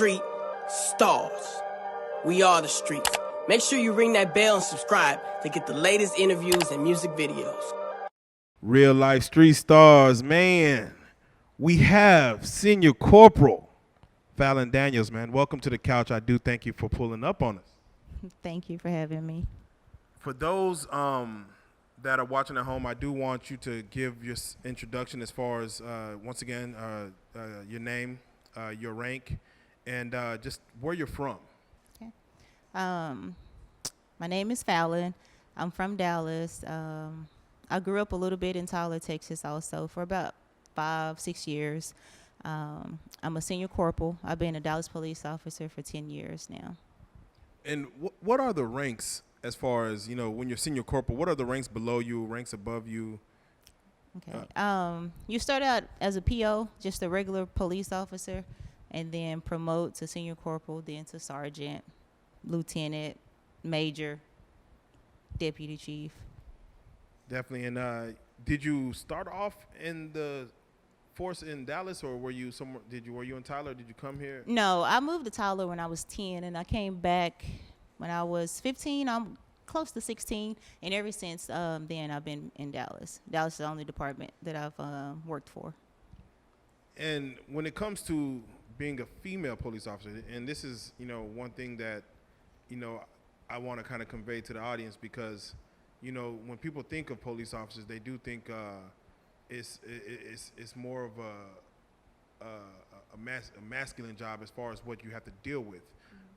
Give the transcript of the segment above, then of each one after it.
street, Starz. We are the streets. Make sure you ring that bell and subscribe to get the latest interviews and music videos. Real life street stars, man. We have Senior Corporal Falin Daniels, man. Welcome to the couch. I do thank you for pulling up on us. Thank you for having me. For those that are watching at home, I do want you to give your introduction as far as, once again, your name, your rank, and just where you're from. Okay. My name is Falin. I'm from Dallas. I grew up a little bit in Tyler, Texas also for about 5-6 years. I'm a senior corporal. I've been a Dallas police officer for 10 years now. And what are the ranks as far as, you know, when you're senior corporal, what are the ranks below you, ranks above you? Okay. You start out as a PO, just a regular police officer, and then promote to senior corporal, then to sergeant, lieutenant, major, deputy chief. Definitely. And did you start off in the force in Dallas, or were you somewhere? Were you in Tyler? Did you come here? No, I moved to Tyler when I was 10, and I came back when I was 15. I'm close to 16, and ever since then I've been in Dallas. Dallas is the only department that I've worked for. And when it comes to being a female police officer, and this is, you know, one thing that, you know, I want to kind of convey to the audience, because, you know, when people think of police officers, they do think it's more of a masculine job as far as what you have to deal with.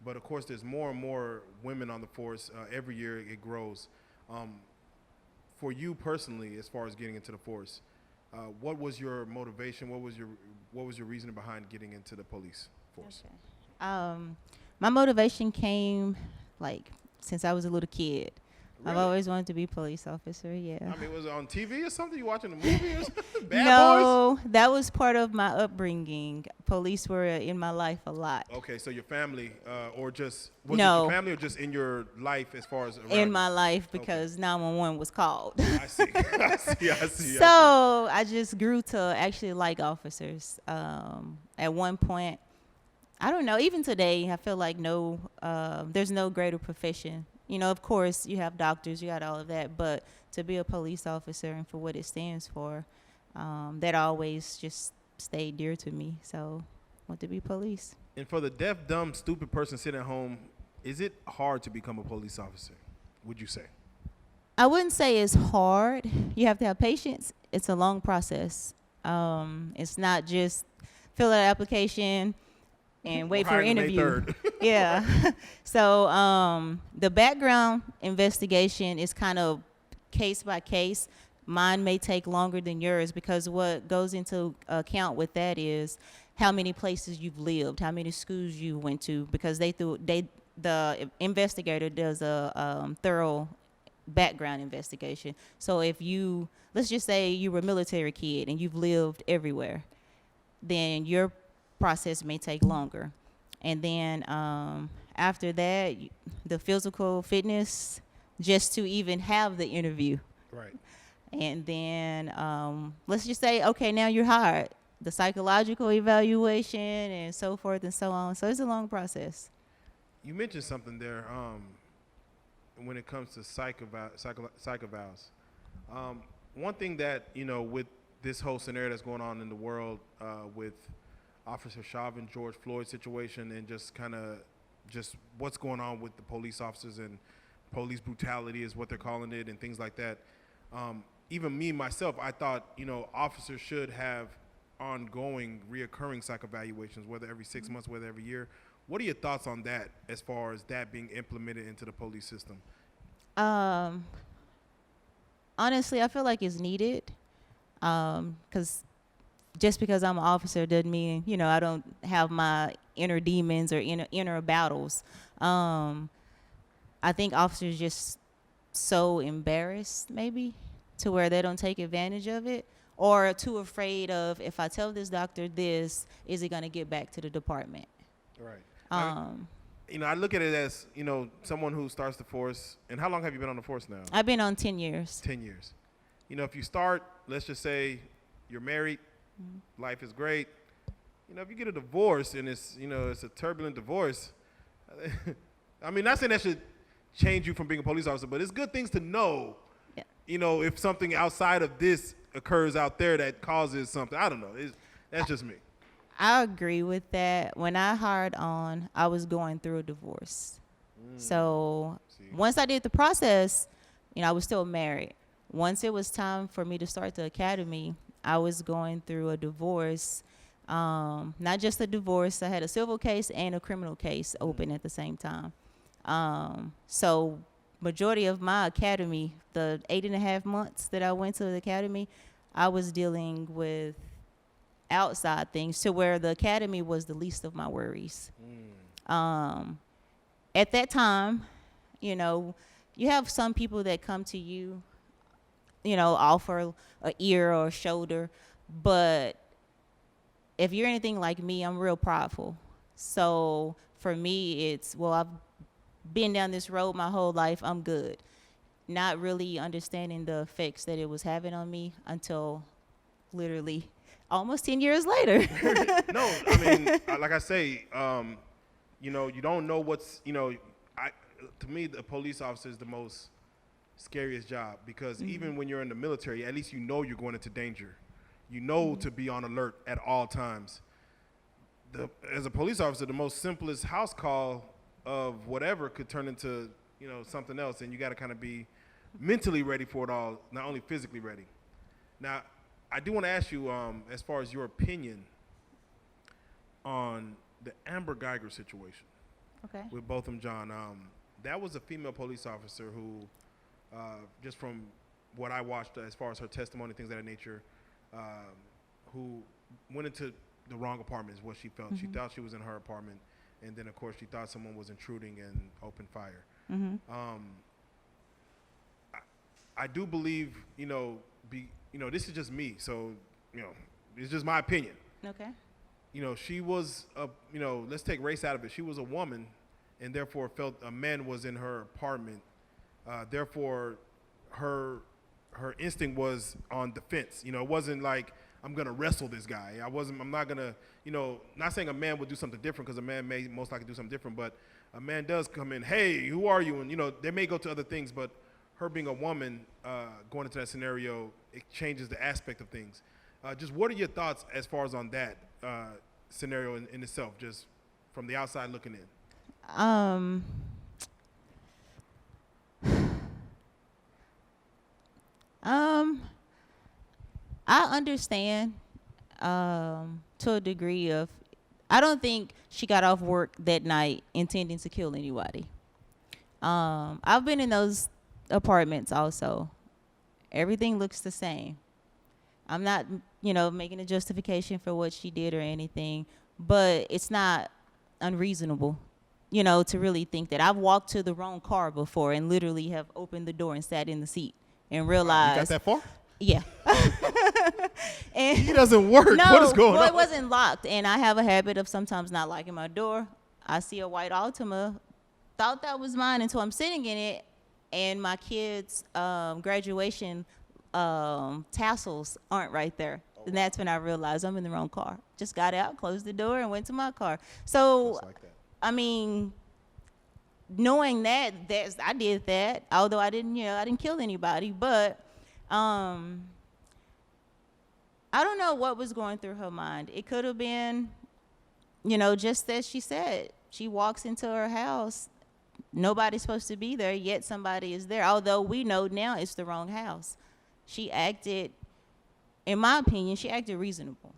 But of course, there's more and more women on the force. Every year it grows. For you personally, as far as getting into the force, what was your motivation? What was your reasoning behind getting into the police force? Okay. My motivation came like since I was a little kid. Really? I've always wanted to be a police officer, yeah. I mean, was it on TV or something? You watching a movie or something? Bad No, Boys? That was part of my upbringing. Police were in my life a lot. Okay, so your family, or just, was no. it your family or just in your life as far as around in you? my life, because 911 was called. I see, I see. So I just grew to actually like officers. At one point, I don't know, even today, I feel like there's no greater profession. You know, of course, you have doctors, you got all of that, but to be a police officer and for what it stands for, that always just stayed dear to me. So I want to be police. And for the deaf, dumb, stupid person sitting at home, is it hard to become a police officer, would you say? I wouldn't say it's hard. You have to have patience. It's a long process. It's not just fill out an application and wait for an interview. Yeah. So the background investigation is kind of case by case. Mine may take longer than yours, because what goes into account with that is how many places you've lived, how many schools you went to, because the investigator does a thorough background investigation. So if let's just say you were a military kid and you've lived everywhere, then your process may take longer. And then after that, the physical fitness, just to even have the interview. Right. And then let's just say, okay, now you're hired. The psychological evaluation and so forth and so on. So it's a long process. You mentioned something there when it comes to psych evals. One thing that, you know, with this whole scenario that's going on in the world with Officer Chauvin, George Floyd situation, and just kind of just what's going on with the police officers and police brutality is what they're calling it, and things like that. Even me, myself, I thought, you know, officers should have ongoing, reoccurring psych evaluations, whether every 6 months, whether every year. What are your thoughts on that as far as that being implemented into the police system? Honestly, I feel like it's needed, because just because I'm an officer doesn't mean, you know, I don't have my inner demons or inner battles. I think officers just so embarrassed, maybe, to where they don't take advantage of it, or too afraid of, if I tell this doctor this, is it going to get back to the department? Right. You know, I look at it as, you know, someone who starts the force. And how long have you been on the force now? I've been on 10 years. 10 years. You know, if you start, let's just say you're married, life is great. if you get a divorce and it's, it's a turbulent divorce, I mean, not saying that should change you from being a police officer, but it's good things to know. Yeah. If something outside of this occurs out there that causes something, I don't know. That's just me. I agree with that. When I hired on, I was going through a divorce. So once I did the process, I was still married. Once it was time for me to start the academy, I was going through a divorce. Not just a divorce. I had a civil case and a criminal case open at the same time. So majority of my academy, the 8.5 months that I went to the academy, I was dealing with outside things to where the academy was the least of my worries. At that time, you have some people that come to you, offer an ear or a shoulder. But if you're anything like me, I'm real prideful. So for me, it's, well, I've been down this road my whole life. I'm good. Not really understanding the effects that it was having on me until literally almost 10 years later. No, I mean, like I say, you don't know what's, to me, the police officer is the most scariest job because even when you're in the military, at least you're going into danger. To be on alert at all times. As a police officer, the most simplest house call of whatever could turn into, something else, and you got to kind of be mentally ready for it all, not only physically ready. Now, I do want to ask you, as far as your opinion on the Amber Guyger situation with Botham Jean. That was a female police officer who, just from what I watched as far as her testimony, things of that nature, who went into the wrong apartment is what she felt. She thought she was in her apartment, and then, of course, she thought someone was intruding and opened fire. I do believe, this is just me, so, it's just my opinion. Okay. She was, let's take race out of it. She was a woman, and therefore felt a man was in her apartment. Therefore, her instinct was on defense. It wasn't like, I'm going to wrestle this guy. I'm not going to, not saying a man would do something different, because a man may most likely do something different, but a man does come in, hey, who are you? And, they may go to other things, but her being a woman, going into that scenario, it changes the aspect of things. Just what are your thoughts as far as on that scenario in itself, just from the outside looking in? I understand to a degree of, I don't think she got off work that night intending to kill anybody. I've been in those apartments also. Everything looks the same. I'm not, making a justification for what she did or anything, but it's not unreasonable, to really think that. I've walked to the wrong car before and literally have opened the door and sat in the seat and realized. You got that far? Yeah. And he doesn't work. No, what is going on? It wasn't locked, and I have a habit of sometimes not locking my door. I see a white Altima, thought that was mine until I'm sitting in it, and my kids' graduation tassels aren't right there. And that's when I realized I'm in the wrong car. Just got out, closed the door, and went to my car. So, like that. I mean, knowing that, I did that. Although I didn't kill anybody, but I don't know what was going through her mind. It could have been, just as she said, she walks into her house, nobody's supposed to be there, yet somebody is there. Although we know now it's the wrong house. She acted, in my opinion, reasonable.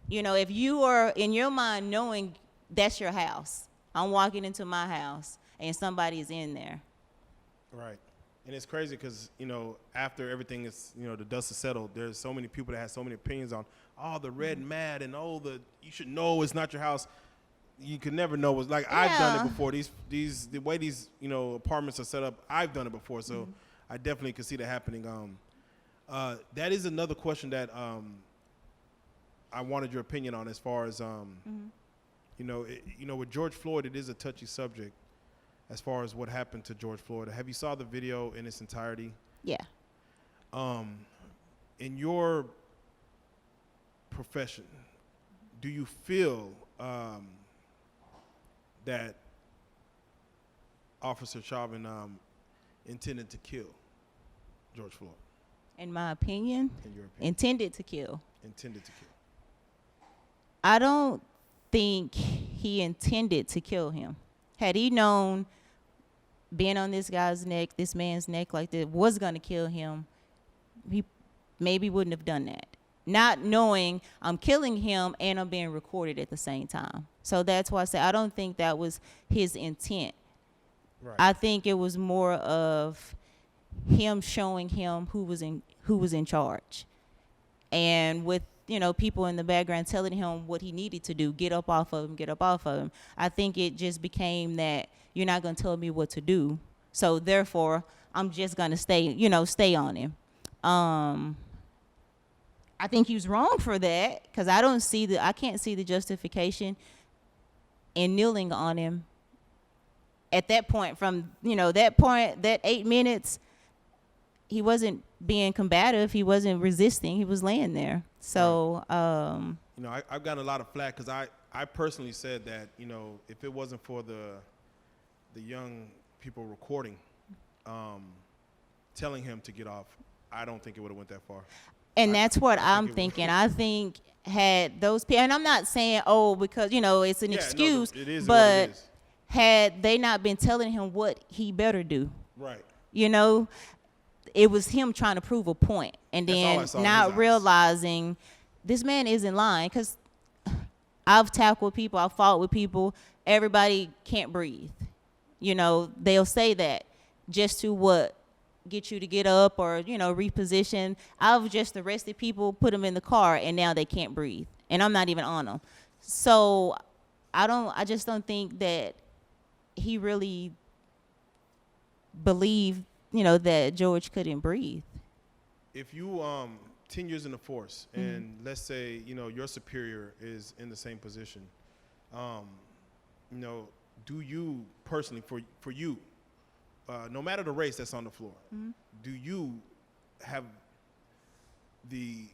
If you are in your mind knowing that's your house, I'm walking into my house and somebody is in there. Right. And it's crazy because, after everything is, the dust is settled, there's so many people that have so many opinions on, the red mad and you should know it's not your house. You could never know. It's like, I've done it before. The way these, apartments are set up, I've done it before. So I definitely could see that happening. That is another question that I wanted your opinion on as far as, with George Floyd, it is a touchy subject. As far as what happened to George Floyd, have you saw the video in its entirety? Yeah. In your profession, do you feel that Officer Chauvin intended to kill George Floyd? In my opinion, intended to kill. Intended to kill. I don't think he intended to kill him. Had he known being on this man's neck like that was going to kill him, he maybe wouldn't have done that. Not knowing I'm killing him and I'm being recorded at the same time. So that's why I say I don't think that was his intent. Right. I think it was more of him showing him who was in charge. And with, people in the background telling him what he needed to do, get up off of him. I think it just became that you're not going to tell me what to do. So therefore, I'm just going to stay on him. I think he was wrong for that because I can't see the justification in kneeling on him at that point. From, that 8 minutes, he wasn't being combative. He wasn't resisting. He was laying there. So, I've gotten a lot of flack because I personally said that, if it wasn't for the young people recording, telling him to get off, I don't think it would have went that far. And that's what I'm thinking. I think had those people, and I'm not saying, because, it's an excuse, it is but what it is. Had they not been telling him what he better do, right? It was him trying to prove a point, and then not realizing this man isn't lying. Because I've tackled people, I've fought with people. Everybody can't breathe. They'll say that just to get you to get up or reposition. I've just arrested people, put them in the car, and now they can't breathe, and I'm not even on them. So I just don't think that he really believed that George couldn't breathe. If you 10 years in the force, and let's say your superior is in the same position, do you personally, for you, no matter the race that's on the floor, do you have the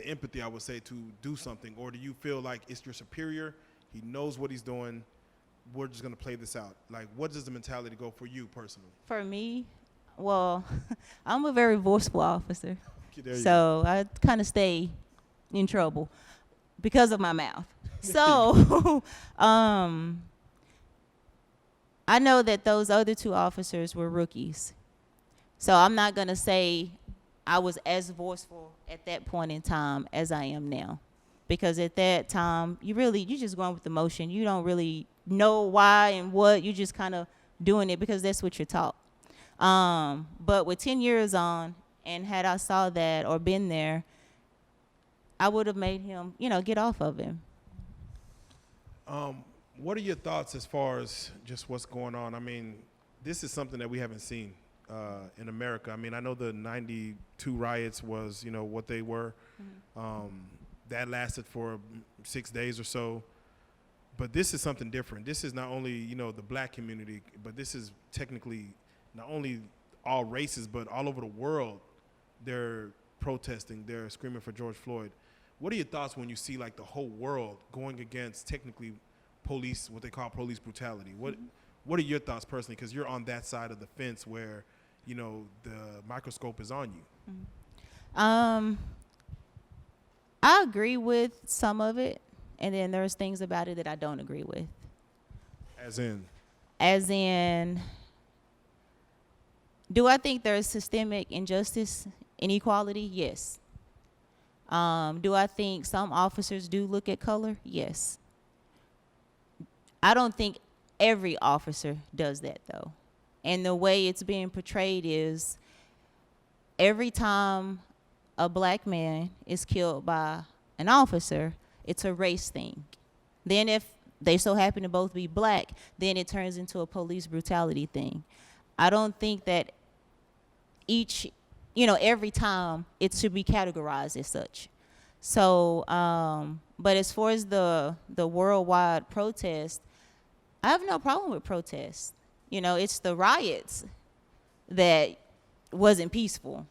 empathy, I would say, to do something, or do you feel like it's your superior, he knows what he's doing, we're just going to play this out? Like, what does the mentality go for you personally? For me, well, I'm a very forceful officer. So I kind of stay in trouble because of my mouth. So I know that those other two officers were rookies. So I'm not going to say I was as forceful at that point in time as I am now. Because at that time, you just going with the motion. You don't really know why and what. You just kind of doing it because that's what you're taught. But with 10 years on, and had I saw that or been there, I would have made him, get off of him. What are your thoughts as far as just what's going on? I mean, this is something that we haven't seen in America. I mean, I know the 92 riots was, what they were. That lasted for 6 days or so. But this is something different. This is not only, the black community, but this is technically not only all races, but all over the world. They're protesting, they're screaming for George Floyd. What are your thoughts when you see like the whole world going against technically police, what they call police brutality? What are your thoughts personally? Because you're on that side of the fence where, the microscope is on you. I agree with some of it, and then there's things about it that I don't agree with. As in, do I think there's systemic injustice, inequality? Yes. Do I think some officers do look at color? Yes. I don't think every officer does that, though. And the way it's being portrayed is every time a black man is killed by an officer, it's a race thing. Then if they so happen to both be black, then it turns into a police brutality thing. I don't think that every time it should be categorized as such. So, but as far as the worldwide protest, I have no problem with protests. It's the riots that wasn't peaceful.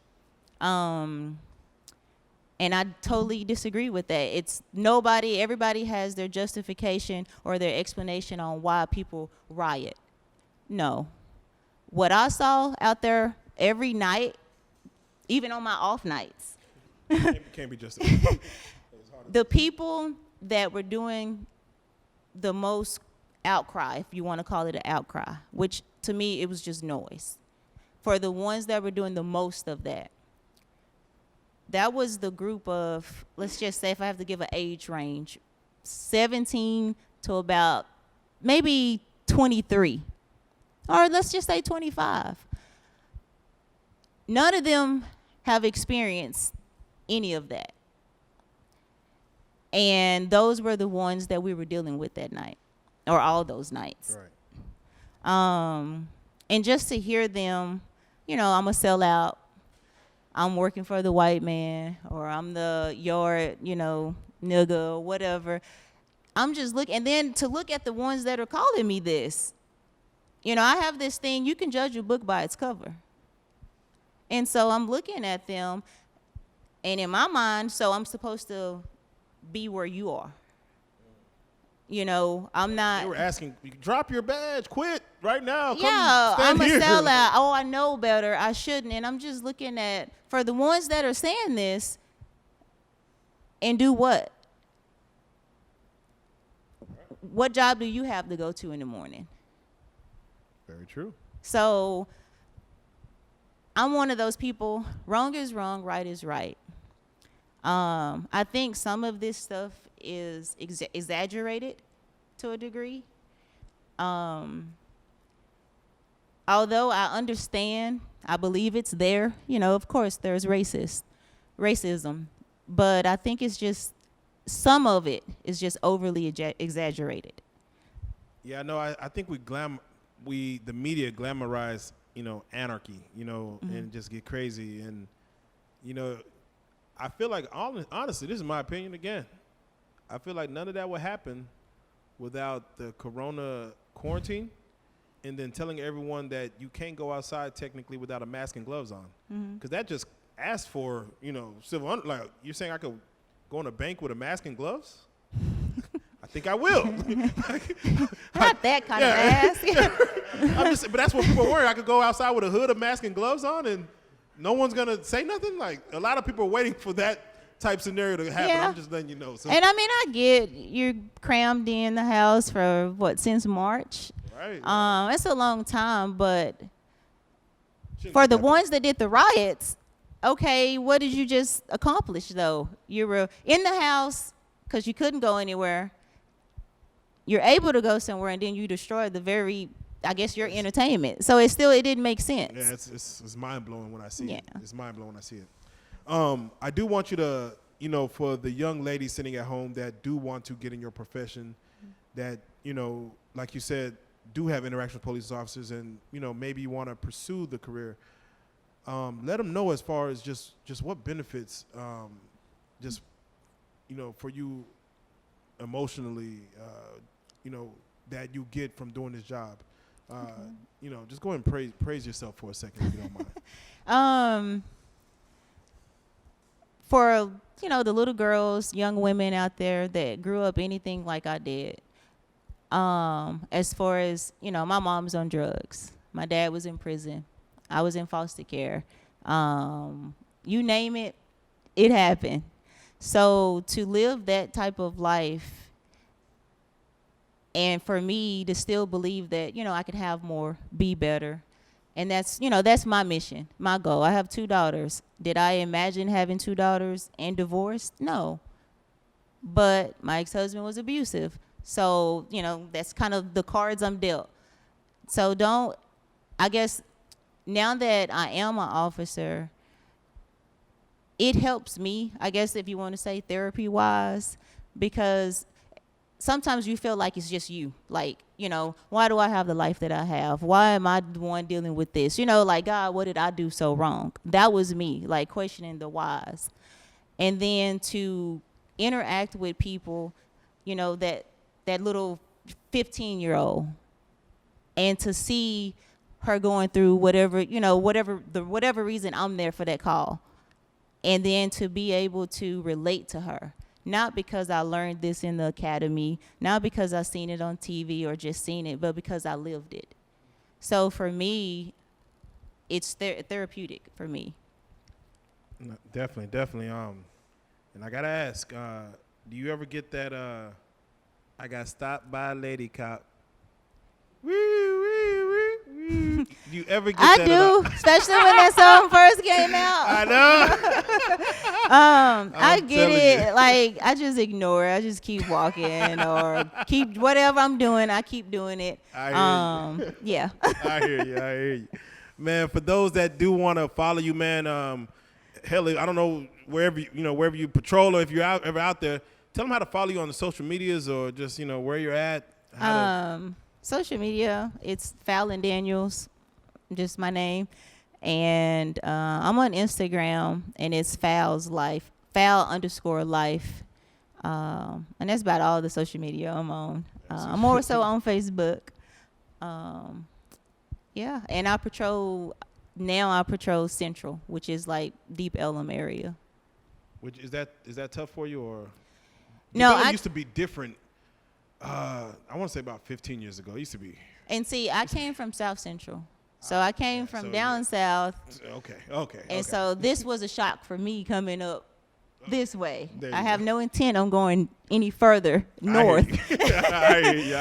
And I totally disagree with that. Everybody has their justification or their explanation on why people riot. No. What I saw out there every night, even on my off nights, can't be just the people that were doing the most outcry, if you want to call it an outcry, which to me it was just noise. For the ones that were doing the most of that was the group of, let's just say if I have to give an age range, 17 to about maybe 23, or let's just say 25. None of them have experienced any of that. And those were the ones that we were dealing with that night, or all those nights. Right. And just to hear them, I'm a sellout. I'm working for the white man, or I'm the yard, nigga, or whatever. I'm just looking, and then to look at the ones that are calling me this. I have this thing, you can judge a book by its cover. And so I'm looking at them, and in my mind, so I'm supposed to be where you are. I'm not. They were asking, drop your badge, quit right now. Yeah, I'm a sellout. Oh, I know better. I shouldn't. And I'm just looking at, for the ones that are saying this, and do what? What job do you have to go to in the morning? Very true. So I'm one of those people, wrong is wrong, right is right. I think some of this stuff is exaggerated to a degree. Although I understand, I believe it's there. Of course, there's racism. But I think it's just, some of it is just overly exaggerated. Yeah, no, I think the media glamorize, anarchy, and just get crazy. And, I feel like, honestly, this is my opinion again. I feel like none of that would happen without the corona quarantine and then telling everyone that you can't go outside technically without a mask and gloves on. Because that just asks for, civil, like, you're saying I could go in a bank with a mask and gloves? I think I will. Not that kind of mask. But that's what people are wearing. I could go outside with a hood, a mask, and gloves on, and no one's going to say nothing. Like, a lot of people are waiting for that type scenario to happen. Yeah. I'm just letting you know. So, and I get you're crammed in the house for since March. Right. It's a long time, but Shouldn't for be the that ones that did the riots, okay, what did you just accomplish though? You were in the house because you couldn't go anywhere. You're able to go somewhere, and then you destroy your entertainment. So it didn't make sense. Yeah, it's mind blowing when I see it. Yeah. It's mind blowing when I see it. I do want you to, for the young ladies sitting at home that do want to get in your profession, that, like you said, do have interaction with police officers, and, maybe you want to pursue the career. Let them know as far as just what benefits, for you emotionally, that you get from doing this job. Just go ahead and praise yourself for a second, if you don't mind. For the little girls, young women out there that grew up anything like I did, as far as my mom's on drugs, my dad was in prison, I was in foster care, you name it, it happened. So to live that type of life, and for me to still believe that I could have more, be better. And that's my mission, my goal. I have 2 daughters. Did I imagine having 2 daughters and divorced? No. But my ex-husband was abusive. So, that's kind of the cards I'm dealt. So I guess now that I am an officer, it helps me, I guess, if you want to say therapy-wise, because sometimes you feel like it's just you. Like, why do I have the life that I have? Why am I the one dealing with this? Like, God, what did I do so wrong? That was me, like, questioning the whys. And then to interact with people, that little 15-year-old, and to see her going through whatever reason I'm there for that call. and then to be able to relate to her. Not because I learned this in the academy, not because I seen it on TV or just seen it, but because I lived it. So for me, it's therapeutic for me. No, definitely. And I gotta ask, do you ever get that? I got stopped by a lady cop. Woo, woo, woo, woo. Do you ever get that? I do, especially when that song first came out. I know. I get it. Like, I just ignore it. I just keep walking or keep whatever I'm doing. I keep doing it. I hear you. Yeah. I hear you. Man, for those that do want to follow you, man, hell, I don't know wherever you patrol or if you're ever out there, tell them how to follow you on the social medias or just where you're at. Social media, it's Falin Daniels, just my name, and I'm on Instagram, and it's Fal_life, and that's about all the social media I'm on. I'm more so on Facebook. Yeah, and I patrol Central, which is like Deep Ellum area. Which is that tough for you or? No, it used to be different. I want to say about 15 years ago. It used to be. And see, I came from South Central. So I came from down south. Okay. And so this was a shock for me coming up this way. I have no intent on going any further north. I hear you.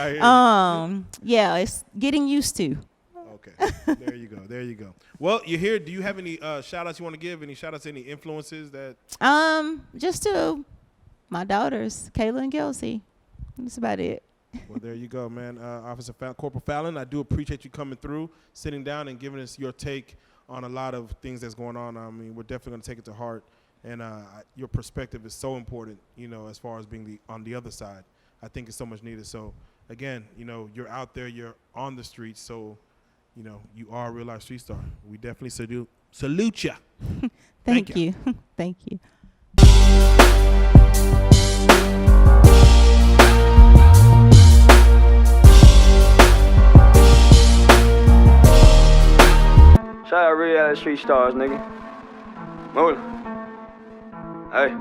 Yeah, it's getting used to. Okay. There you go. Well, you're here. Do you have any shout outs you want to give? Any shout outs to any influences that? Just to my daughters, Kayla and Kelsey. That's about it. Well, there you go, man. Officer Corporal Falin, I do appreciate you coming through, sitting down, and giving us your take on a lot of things that's going on. I mean, we're definitely going to take it to heart, and your perspective is so important, as far as being on the other side. I think it's so much needed. So, again, you're out there, you're on the streets, so, you are a real life street star. We definitely salute you. Thank you. Thank you. Shout out Reallyfe Street Stars, nigga. Moolah. Hey.